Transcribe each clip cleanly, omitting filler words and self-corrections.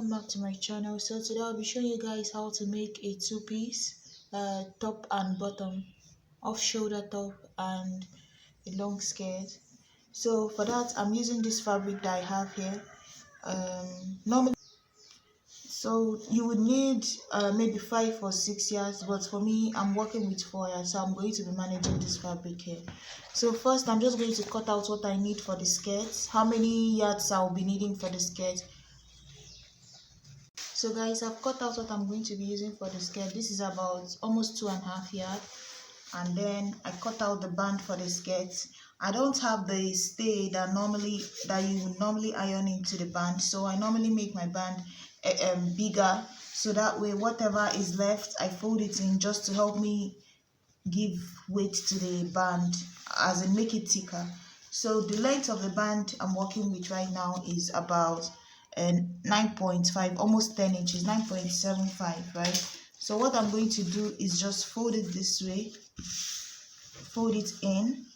welcome back to my channel. So today I'll be showing you guys how to make a two-piece top and bottom, off shoulder top and a long skirt. So for that I'm using this fabric that I have here. Normally, so you would need maybe 5 or 6 yards, but for me I'm working with 4 yards, so I'm going to be managing this fabric here. So first I'm just going to cut out what I need for the skirt, how many yards I'll be needing for the skirt. So guys, I've cut out what I'm going to be using for the skirt. This is about almost 2.5 yards, and then I cut out the band for the skirt. I don't have the stay that you would normally iron into the band, so I normally make my band bigger, so that way whatever is left I fold it in just to help me give weight to the band, as in make it thicker. So the length of the band I'm working with right now is about 9.5, almost 10 inches, 9.75, right? So what I'm going to do is just fold it this way, fold it in,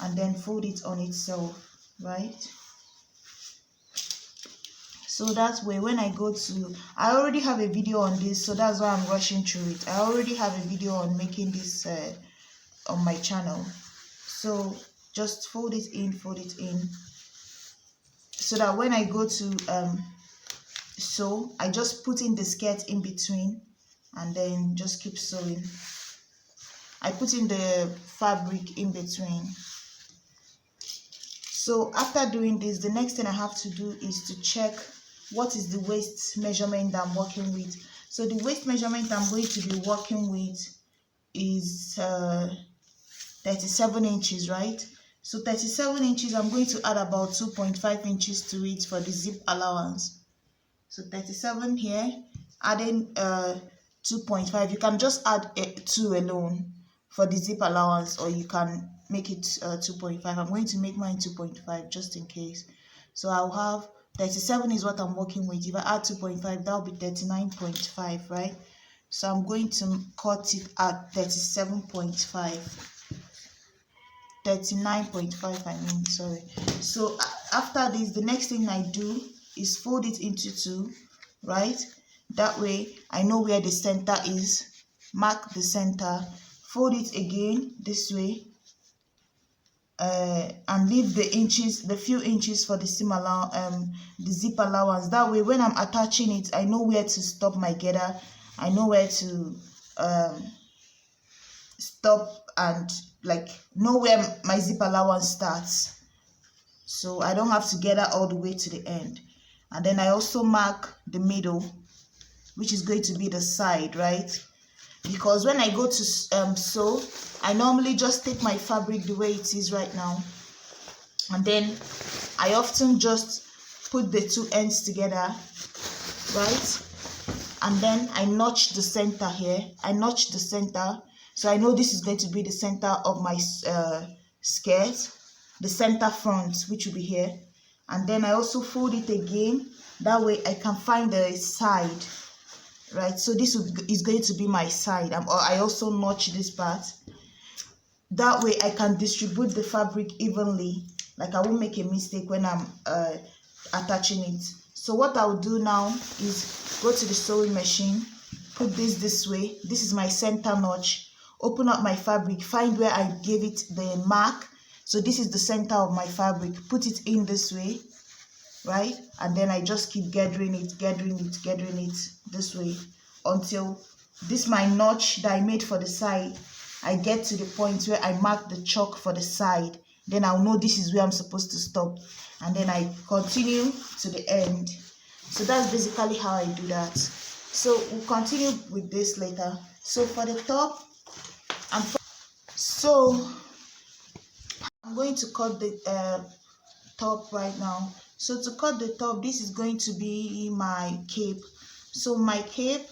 and then fold it on itself, right? So that way when I go to, I already have a video on this, so that's why I'm rushing through it. I already have a video on making this on my channel. So just fold it in, so that when I go to sew, I just put in the skirt in between and then just keep sewing. I put in the fabric in between. So after doing this, the next thing I have to do is to check what is the waist measurement that I'm working with. So the waist measurement I'm going to be working with is 37 inches, right? So 37 inches, I'm going to add about 2.5 inches to it for the zip allowance. So 37 here, adding 2.5. You can just add 2 alone for the zip allowance, or you can make it 2.5. I'm going to make mine 2.5 just in case. So I'll have 37 is what I'm working with. If I add 2.5, that'll be 39.5, right? So I'm going to cut it at 37.5. 39.5, I mean, sorry. So after this, the next thing I do is fold it into 2, right? That way I know where the center is. Mark the center, fold it again this way, and leave the inches, the few inches for the zip allowance. That way when I'm attaching it, I know where to stop my gaiter. I know where to stop and like know where my zip allowance starts, so I don't have to gather all the way to the end. And then I also mark the middle, which is going to be the side, right? Because when I go to sew, I normally just take my fabric the way it is right now, and then I often just put the 2 ends together, right? And then I notch the center here. I notch the center, so I know this is going to be the center of my skirt, the center front, which will be here. And then I also fold it again. That way I can find the side, right? So this is going to be my side. I also notch this part. That way I can distribute the fabric evenly. Like I won't make a mistake when I'm attaching it. So what I'll do now is go to the sewing machine, put this way. This is my center notch. Open up my fabric, find where I gave it the mark. So this is the center of my fabric. Put it in this way, right? And then I just keep gathering it this way until this my notch that I made for the side. I get to the point where I mark the chalk for the side. Then I'll know this is where I'm supposed to stop. And then I continue to the end. So that's basically how I do that. So we'll continue with this later. So for the top, I'm going to cut the top right now. So to cut the top, this is going to be my cape. So my cape,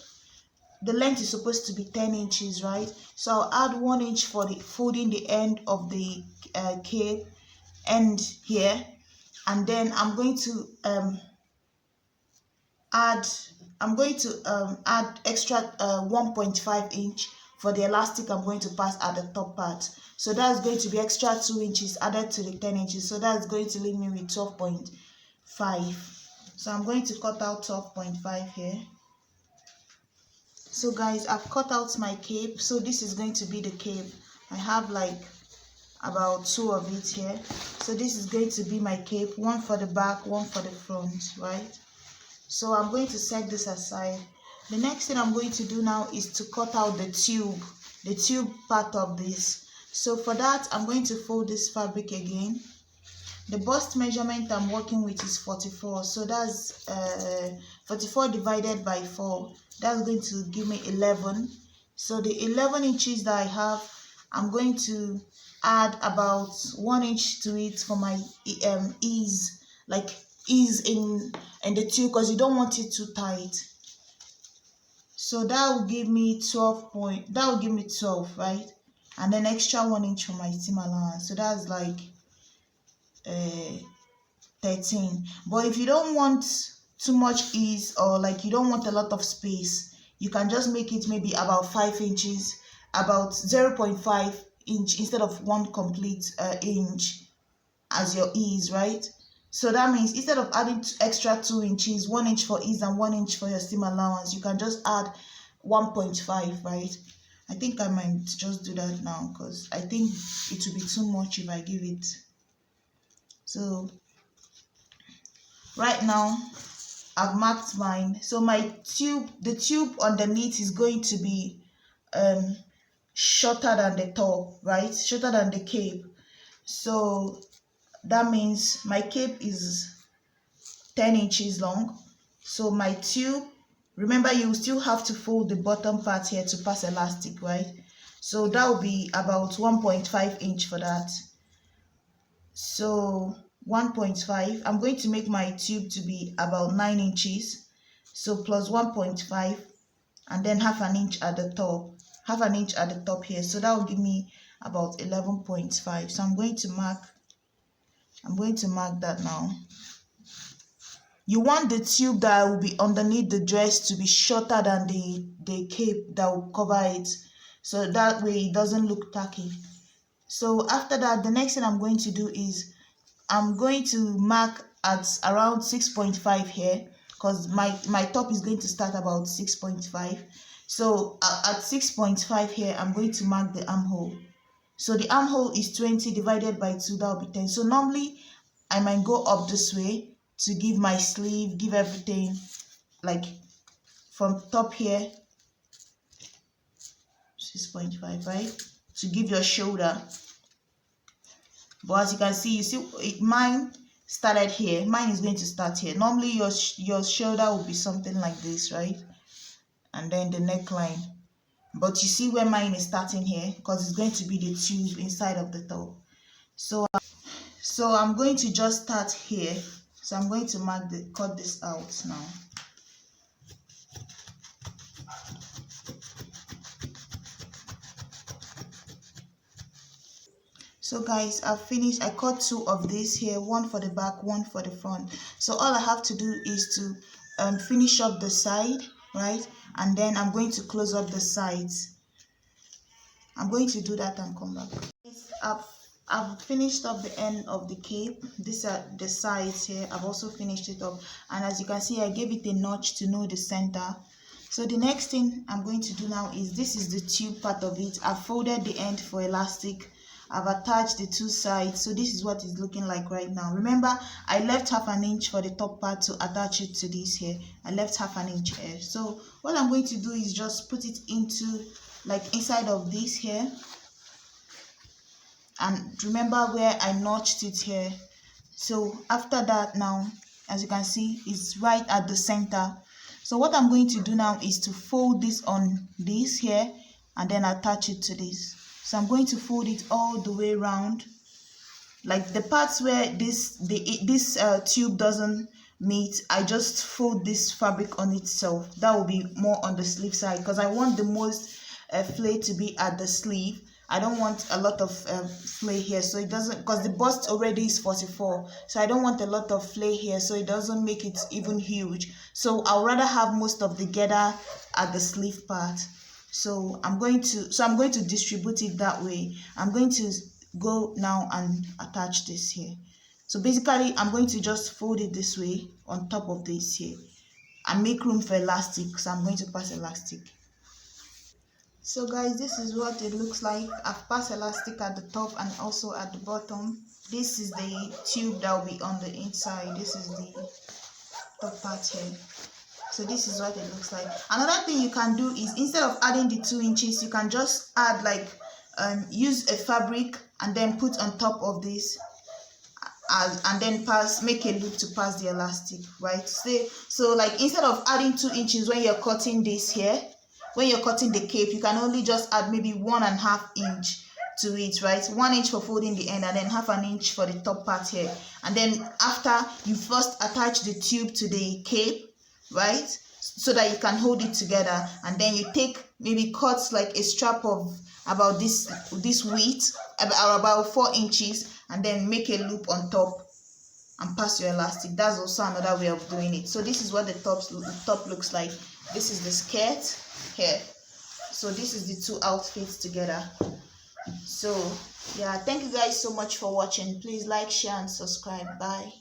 the length is supposed to be 10 inches, right? So I'll add 1 inch for the folding the end of the cape end here, and then I'm going to add extra 1.5 inch for the elastic I'm going to pass at the top part. So that's going to be extra 2 inches added to the 10 inches. So that's going to leave me with 12.5. So I'm going to cut out 12.5 here. So guys, I've cut out my cape. So this is going to be the cape. I have like about 2 of it here. So this is going to be my cape, one for the back, one for the front, right? So I'm going to set this aside. The next thing I'm going to do now is to cut out the tube part of this. So for that, I'm going to fold this fabric again. The bust measurement I'm working with is 44, so that's 44 divided by 4. That's going to give me 11. So the 11 inches that I have, I'm going to add about 1 inch to it for my ease, like ease in the tube, because you don't want it too tight. So that will give me 12, right? And then extra 1 inch for my seam allowance. So that's like 13. But if you don't want too much ease, or like you don't want a lot of space, you can just make it maybe about 5 inches, about 0.5 inch instead of 1 complete inch as your ease, right? So that means instead of adding extra 2 inches, 1 inch for ease and 1 inch for your seam allowance, you can just add 1.5, right? I think I might just do that now, because I think it will be too much if I give it. So right now I've marked mine. So my tube, the tube underneath is going to be shorter than the top, right? Shorter than the cape. So that means my cape is 10 inches long. So my tube, remember you still have to fold the bottom part here to pass elastic, right? So that will be about 1.5 inch for that. So 1.5, I'm going to make my tube to be about 9 inches. So plus 1.5, and then half an inch at the top here. So that will give me about 11.5. So I'm going to mark that now. You want the tube that will be underneath the dress to be shorter than the cape that will cover it, so that way it doesn't look tacky. So after that, the next thing I'm going to do is I'm going to mark at around 6.5 here, because my top is going to start about 6.5. So at 6.5 here, I'm going to mark the armhole. So the armhole is 20 divided by 2, that will be 10. So normally I might go up this way to give my sleeve, give everything, like from top here, 6.5, right, to give your shoulder. But as you can see, mine started here. Mine is going to start here. Normally your shoulder will be something like this, right? And then the neckline. But you see where mine is starting here, because it's going to be the tube inside of the top. So I'm going to just start here. So I'm going to cut this out now. So guys, I've finished. I cut 2 of these here, one for the back, one for the front. So all I have to do is to finish up the side, right? And then I'm going to close up the sides. I'm going to do that and come back. I've finished up the end of the cape. These are the sides here. I've also finished it up, and as you can see, I gave it a notch to know the center. So the next thing I'm going to do now is, this is the tube part of it. I've folded the end for elastic. I've attached the 2 sides. So this is what it's looking like right now. Remember, I left half an inch for the top part to attach it to this here. I left half an inch here. So what I'm going to do is just put it into, like, inside of this here. And remember where I notched it here. So after that, now as you can see, it's right at the center. So what I'm going to do now is to fold this on this here and then attach it to this. So I'm going to fold it all the way around, like the parts where this tube doesn't meet, I just fold this fabric on itself. That will be more on the sleeve side, because I want the most flay to be at the sleeve. I don't want a lot of flay here, so it doesn't, because the bust already is 44, so I don't want a lot of flay here, so it doesn't make it even huge. So I'll rather have most of the gather at the sleeve part. So I'm going to distribute it that way. I'm going to go now and attach this here. So basically I'm going to just fold it this way on top of this here and make room for elastic because I'm going to pass elastic. So guys, this is what it looks like. I've passed elastic at the top and also at the bottom. This is the tube that will be on the inside. This is the top part here. So this is what it looks like. Another thing you can do is, instead of adding the 2 inches, you can just add like use a fabric and then put on top of this and then make a loop to pass the elastic, right? So like instead of adding 2 inches when you're cutting this here, when you're cutting the cape, you can only just add maybe 1.5 inch to it, right? 1 inch for folding the end and then 1/2 inch for the top part here. And then after you first attach the tube to the cape, right, so that you can hold it together, and then you take maybe cut like a strap of about this width, about 4 inches, and then make a loop on top and pass your elastic. That's also another way of doing it. So this is what the top looks like. This is the skirt here. So this is the 2 outfits together. So yeah, thank you guys so much for watching. Please like, share and subscribe. Bye.